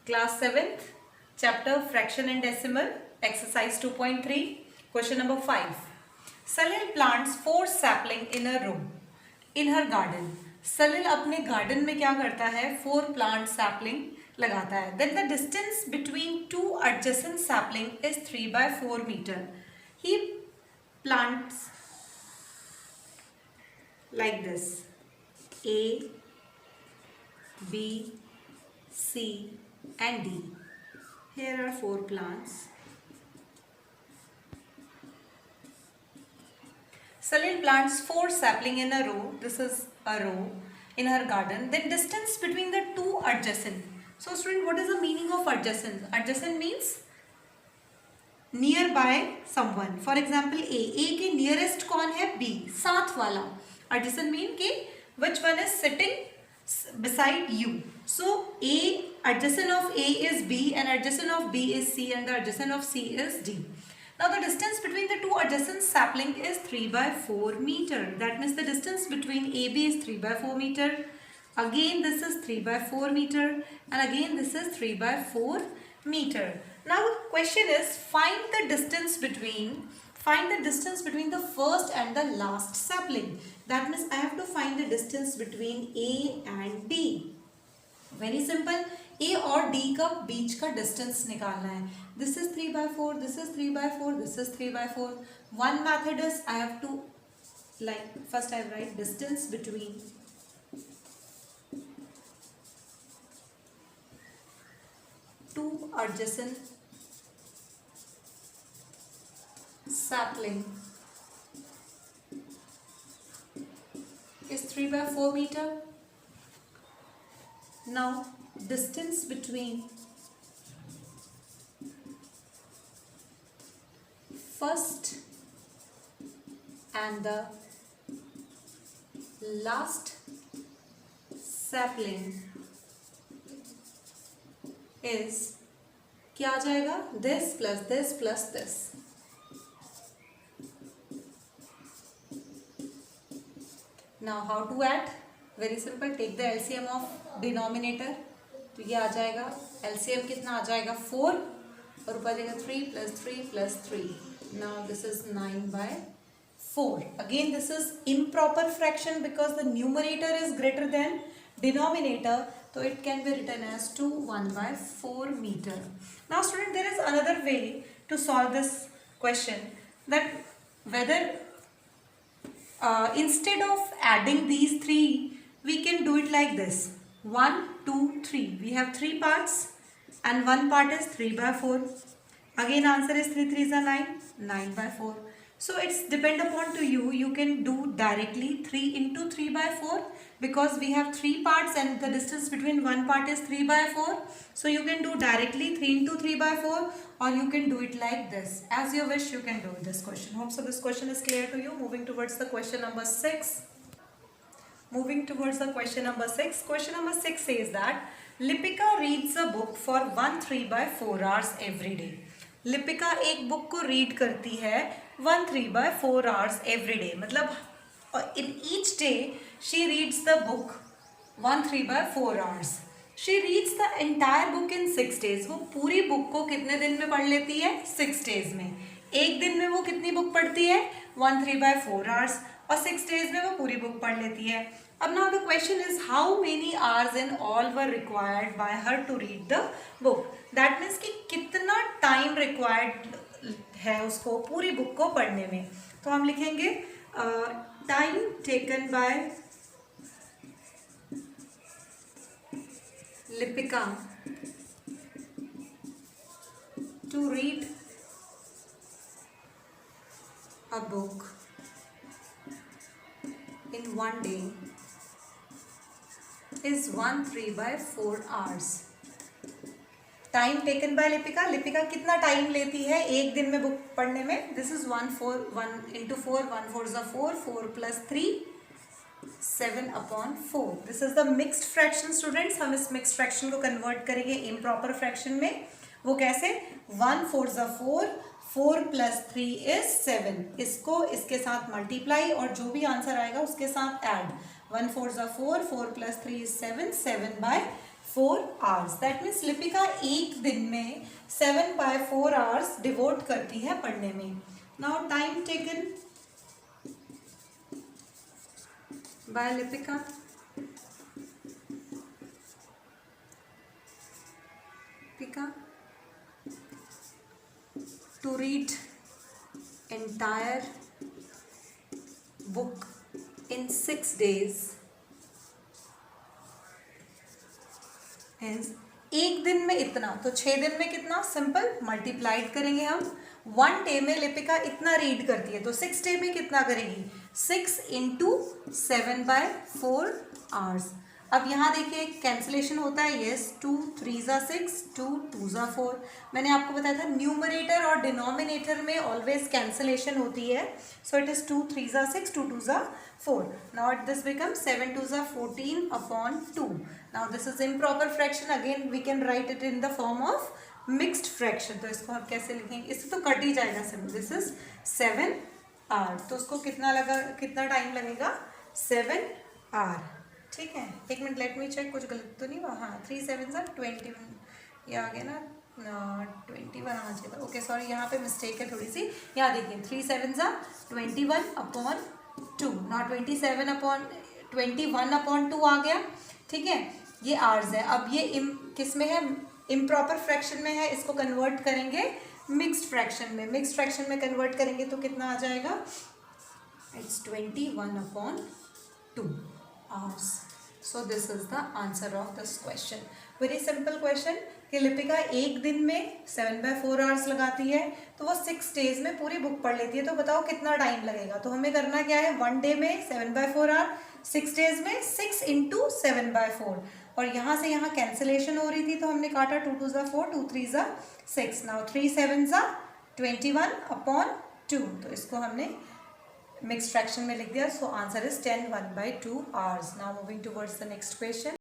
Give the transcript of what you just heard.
Class 7th, chapter Fraction and Decimal, exercise 2.3, question number 5. Salil plants 4 sapling in a row in her garden. Salil अपने garden में क्या करता है? 4 plant sapling लगाता है. Then the distance between 2 adjacent sapling is 3 by 4 meter. He plants like this: A, B, C and D. Here are 4 plants. Salil plants 4 sapling in a row. This is a row in her garden. Then distance between the 2 adjacent. So student, what is the meaning of adjacent? Adjacent means nearby someone. For example, A के nearest कौन है? B, साथ वाला. Adjacent mean कि which one is sitting beside you. So A, adjacent of A is B and adjacent of B is C and the adjacent of C is D. Now the distance between the 2 adjacent sapling is 3 by 4 meter. That means the distance between AB is 3 by 4 meter. Again this is 3 by 4 meter and again this is 3 by 4 meter. Now the question is find the distance between the first and the last sapling. That means I have to find the distance between A and D. Very simple. A और D का बीच का distance निकालना है. This is 3 by 4, this is 3 by 4, this is 3 by 4. One method is I have to first I write distance between two adjacent sapling is 3 by 4 meter. Now distance between first and the last sapling is क्या आ जाएगा? This plus this plus this. Now how to add? Very simple. Take the LCM of denominator. तो ये आ जाएगा. LCM कितना आ जाएगा? 4 और ऊपर देगा 3 plus 3 plus 3. Now this is 9 by 4. Again this is improper fraction because the numerator is greater than denominator. So it can be written as 2 1 by 4 meter. Now student, there is another way to solve this question, that whether instead of adding these 3, we can do it like this: 1 2 3. We have 3 parts and one part is 3 by 4. Again answer is 3 3s are 9, 9 by 4. So it's depend upon to you. You can do directly 3 into 3 by 4 because we have 3 parts and the distance between one part is 3 by 4. So you can do directly 3 into 3 by 4 or you can do it like this. As you wish, you can do this question. Hope so this question is clear to you. Moving towards the question number 6. Moving towards the question number 6. Question number 6 says that Lipika reads a book for 1 3 by 4 hours every day. Lipika एक book को read करती है 1 3 by 4 hours every day. मतलब in each day she reads the book 1 3 by 4 hours. She reads the entire book in 6 days. वो पूरी book को कितने दिन में पढ़ लेती है? 6 days में. एक दिन में वो कितनी बुक पढ़ती है? 1 3 by 4 hours. और 6 days में वो पूरी बुक पढ़ लेती है. अब now the question is how many hours in all were required by her to read the book. That means कि कितना टाइम रिक्वायर्ड है उसको पूरी बुक को पढ़ने में. तो हम लिखेंगे time taken by Lipika to read a book in 1 day is 1 3 by 4 hours. Time taken by Lipika. Lipika कितना टाइम लेती है एक दिन में बुक पढ़ने में? This is 1 4 1 into 4 1 4 is 4 4 plus 3 7 upon 4. This is the mixed fraction students. हम इस मिक्स्ड फ्रैक्शन को कन्वर्ट करेंगे इम्प्रॉपर फ्रैक्शन में. वो कैसे? 1 4 is 4 4 plus 3 is 7. इसको इसके साथ मल्टीप्लाई और जो भी आंसर आएगा उसके साथ add. 1 4 is 4 4 plus 3 is 7 7 by 4 hours. That means Lipika एक दिन में 7/4 hours डिवोट करती है पढ़ने में. Now time taken by Lipika. To read entire book in 6 days means एक दिन में इतना, तो 6 दिन में कितना, सिंपल मल्टीप्लाइड करेंगे हम. 1 डे में लिपिका इतना रीड करती है, तो 6 डे में कितना करेगी, 6 इंटू 7/4 आवर्स. अब यहाँ देखिए कैंसिलेशन होता है. यस, 2 3 ज़ा 6, 2 2 ज़ा 4. मैंने आपको बताया था न्यूमरेटर और डिनोमिनेटर में ऑलवेज कैंसिलेशन होती है. सो इट इज़ 2 3 ज़ा 6, 2 2 ज़ा 4. नाउ इट दिस बिकम 7 2 ज़ा 14 upon 2. Now this is improper fraction. Again we can write it in the form of mixed fraction. तो इसको हम कैसे लिखेंगे, इससे तो कट ही जाएगा. This is 7 hour. तो उसको कितना टाइम लगेगा, 7 आवर. ठीक है, एक मिनट, लेट मी चेक, कुछ गलत तो नहीं हुआ. हाँ, 3 7 ज़ा 21, ये आ गया ना, 21 आना चाहिए था. ओके सॉरी, यहाँ पे मिस्टेक है थोड़ी सी. यहाँ देखिए 3 7 ज़ा 21 अपॉन 2, ना 21 अपॉन 2 आ गया. ठीक है, ये आवर्स है. अब ये किस में है, इम्प्रॉपर फ्रैक्शन में है. इसको कन्वर्ट करेंगे मिक्स्ड फ्रैक्शन में. मिक्स्ड फ्रैक्शन में कन्वर्ट करेंगे तो कितना आ जाएगा, it's 21 upon 2 hours. So this is the answer of this question. Very simple question कि लिपिका एक दिन में 7/4 hours लगाती है, तो वो 6 days में पूरी बुक पढ़ लेती है. तो बताओ कितना टाइम लगेगा. तो हमें करना क्या है, 1 day में 7/4 hour, 6 days में 6 इंटू 7/4. और यहाँ से यहाँ कैंसिलेशन हो रही थी, तो हमने काटा 2 2 ज़ा 4, 2 3 ज़ा 6. नाउ 3 7 ज़ा 21 अपॉन 2. तो इसको हमने मिक्स्ड फ्रैक्शन में लिख दिया. So answer is 10 1/2 hours. Now moving towards the next question.